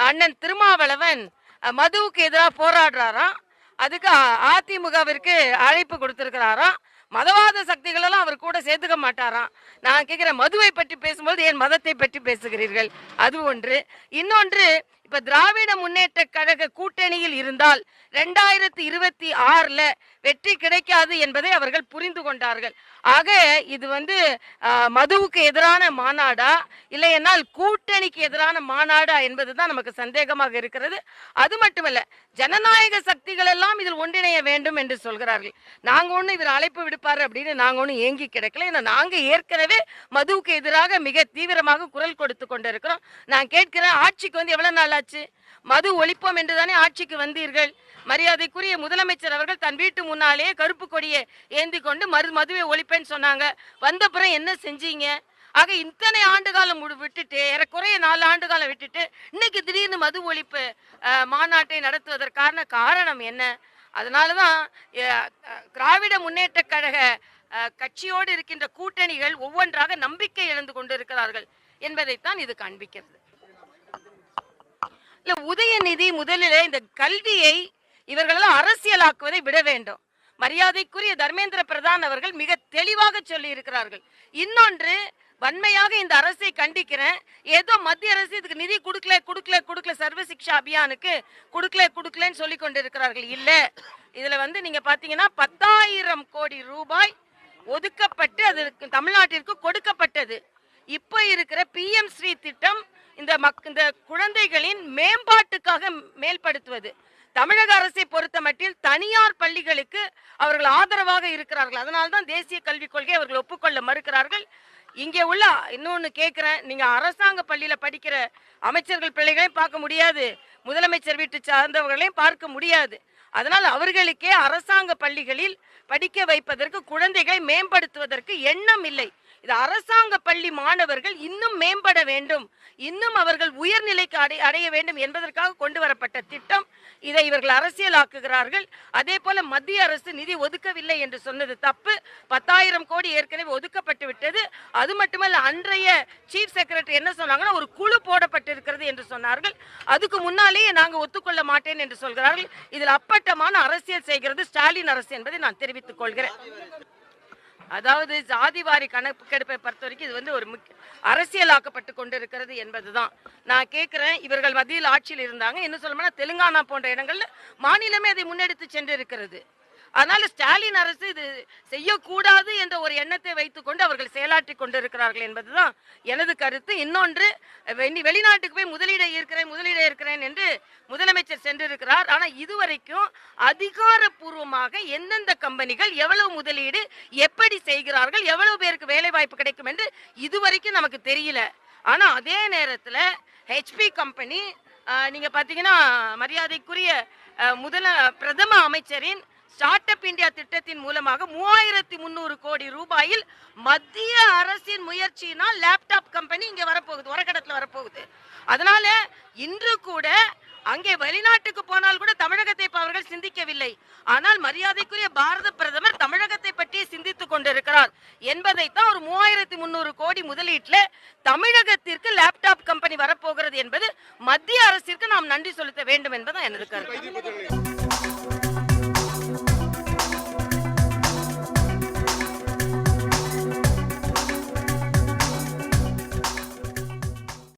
அண்ணன் திருமாவளவன் மதுவுக்கு எதிராக போராடுறாராம். அதுக்கு அதிமுகவிற்கு அழைப்பு கொடுத்திருக்கிறாராம். மதவாத சக்திகள் எல்லாம் அவர் கூட சேர்த்துக்க மாட்டாராம். நான் கேட்கிறேன், மதுவை பற்றி பேசும்போது ஏன் மதத்தை பற்றி பேசுகிறீர்கள்? அது ஒன்று. இன்னொன்று, இப்ப திராவிட முன்னேற்ற கழக கூட்டணியில் இருந்தால் 2026ல வெற்றி கிடைக்காது என்பதை அவர்கள் புரிந்து கொண்டார்கள். ஆக இது மதுவுக்கு எதிரான மாநாடா இல்லை என்னால் கூட்டணிக்கு எதிரான மாநாடா என்பதுதான் நமக்கு சந்தேகமாக இருக்கிறது. அது மட்டுமல்ல, ஜனநாயக சக்திகள் எல்லாம் இதில் ஒன்றிணைய வேண்டும் என்று சொல்கிறார்கள். நாங்க ஒண்ணு இவர் அழைப்பு விடுப்பாரு அப்படின்னு நாங்க ஒண்ணு ஏங்கி கிடக்கல. ஏன்னா நாங்க ஏற்கனவே மதுவுக்கு எதிராக மிக தீவிரமாக குரல் கொடுத்து கொண்டிருக்கிறோம். நான் கேட்கிறேன், ஆட்சிக்கு எவ்வளவு நாள் ஆச்சு? மது ஒழிப்போம் என்றுதானே ஆட்சிக்கு வந்தீர்கள். மரியாதைக்குரிய முதலமைச்சர் அவர்கள் தன் வீட்டு முன்னாலே கருப்பு கொடியை ஏந்தி கொண்டு மதுவை ஒழிப்பேன்னு சொன்னாங்க. வந்த பிறகு என்ன செஞ்சீங்க? ஆக இத்தனை ஆண்டு காலம் விட்டுட்டு, ஏறக்குறைய 4 ஆண்டு காலம் விட்டுட்டு இன்னைக்கு திடீர்னு மது ஒழிப்பு மாநாட்டை நடத்துவதற்கான காரணம் என்ன? அதனாலதான் திராவிட முன்னேற்ற கழக கட்சியோடு இருக்கின்ற கூட்டணிகள் ஒவ்வொன்றாக நம்பிக்கை இழந்து கொண்டிருக்கிறார்கள் என்பதைத்தான் இது காண்பிக்கிறது. உதயநிதி முதலிலே இந்த கல்வியை இவர்களெல்லாம் அரசியலாக்குவதை விட வேண்டும். மரியாதைக்குரிய தர்மேந்திர பிரதான் அவர்கள் மிக தெளிவாக சொல்லி இருக்கிறார்கள். இன்னொன்று, வன்மையாக இந்த அரசை கண்டிக்கிறேன். ஏதோ மத்திய அரசு இதுக்கு நிதி கொடுக்கல சர்வ சிக்ஷா அபியானுக்கு கொடுக்கலன்னு சொல்லி கொண்டிருக்கிறார்கள். இல்ல, இதுல நீங்க பாத்தீங்கன்னா 10,000 கோடி ரூபாய் ஒதுக்கப்பட்டு அது தமிழ்நாட்டிற்கு கொடுக்கப்பட்டது. இப்ப இருக்கிற PM ஸ்ரீ திட்டம் இந்த குழந்தைகளின் மேம்பாட்டுக்காக மேல்படுத்துவது. தமிழக அரசை பொறுத்த மட்டில் தனியார் பள்ளிகளுக்கு அவர்கள் ஆதரவாக இருக்கிறார்கள். அதனால்தான் தேசிய கல்விக் கொள்கை அவர்கள் ஒப்புக்கொள்ள மறுக்கிறார்கள். இங்கே உள்ள இன்னொன்னு கேட்கிறேன், நீங்க அரசாங்க பள்ளியில படிக்கிற அமைச்சர்கள் பிள்ளைகளையும் பார்க்க முடியாது, முதலமைச்சர் வீட்டு சார்ந்தவர்களையும் பார்க்க முடியாது. அதனால் அவர்களுக்கே அரசாங்க பள்ளிகளில் படிக்க வைப்பதற்கு, குழந்தைகளை மேம்படுத்துவதற்கு எண்ணம் இல்லை. இது அரசாங்க பள்ளி மாணவர்கள் இன்னும் மேம்பட வேண்டும், இன்னும் அவர்கள் உயர்நிலைக்கு அடைய வேண்டும் என்பதற்காக கொண்டு வரப்பட்ட திட்டம். இதை இவர்கள் அரசியலாக்குகிறார்கள். அதே போல மத்திய அரசு நிதி ஒதுக்கவில்லை என்று சொன்னது தப்பு. 10,000 கோடி ஏற்கனவே ஒதுக்கப்பட்டு விட்டது. அது மட்டுமல்ல, அன்றைய சீஃப் செக்ரட்டரி என்ன சொன்னாங்கன்னா, ஒரு குழு போடப்பட்டிருக்கிறது என்று சொன்னார்கள். அதுக்கு முன்னாலேயே நாங்கள் ஒத்துக்கொள்ள மாட்டேன் என்று சொல்கிறார்கள். இதில் அப்பட்டமான அரசியல் செய்கிறது ஸ்டாலின் அரசு என்பதை நான் தெரிவித்துக் கொள்கிறேன். அதாவது ஜாதிவாரி கணக்கெடுப்பை பொறுத்த வரைக்கும் இது ஒரு அரசியலாக்கப்பட்டு கொண்டிருக்கிறது என்பதுதான். நான் கேட்கிறேன், இவர்கள் மத்தியில் ஆட்சியில் இருந்தாங்க, என்ன சொல்லணும்னா தெலுங்கானா போன்ற இடங்கள்ல மாநிலமே அதை முன்னெடுத்து சென்று இருக்கிறது. அதனால ஸ்டாலின் அரசு இது செய்யக்கூடாது என்ற ஒரு எண்ணத்தை வைத்துக் கொண்டு அவர்கள் செயலாற்றி கொண்டிருக்கிறார்கள் என்பதுதான் எனது கருத்து. இன்னொன்று, வெளிநாட்டுக்கு போய் முதலீடு இருக்கிறேன் என்று முதலமைச்சர் சென்றிருக்கிறார். ஆனா இதுவரைக்கும் அதிகாரப்பூர்வமாக எந்தெந்த கம்பெனிகள் எவ்வளவு முதலீடு எப்படி செய்கிறார்கள், எவ்வளவு பேருக்கு வேலை வாய்ப்பு கிடைக்கும் என்று இதுவரைக்கும் நமக்கு தெரியல. ஆனா அதே நேரத்தில் HP கம்பெனி நீங்க பாத்தீங்கன்னா, மரியாதைக்குரிய பிரதம அமைச்சரின் ஸ்டார்ட் அப் இந்தியா திட்டத்தின் மூலமாக 3300 கோடி ரூபாயில் மத்திய அரசின் முயற்சியினால் லேப்டாப் கம்பெனி இங்க வரப்போகுது, உரக்கடத்துல வரப்போகுது. அதனால இன்று கூட அங்கே வெளிநாட்டுக்கு போனால் கூட தமிழகத்தை அவர்கள் சிந்திக்கவில்லை. ஆனால் மரியாதைக்குரிய பாரத பிரதமர் தமிழகத்தை பற்றி சிந்தித்துக் கொண்டிருக்கிறார் என்பதைத்தான் ஒரு 3300 கோடி முதலீட்டுல தமிழகத்திற்கு லேப்டாப் கம்பெனி வரப்போகிறது என்பது மத்திய அரசிற்கு நாம் நன்றி செலுத்த வேண்டும் என்பதுதான் எனது கருத்து.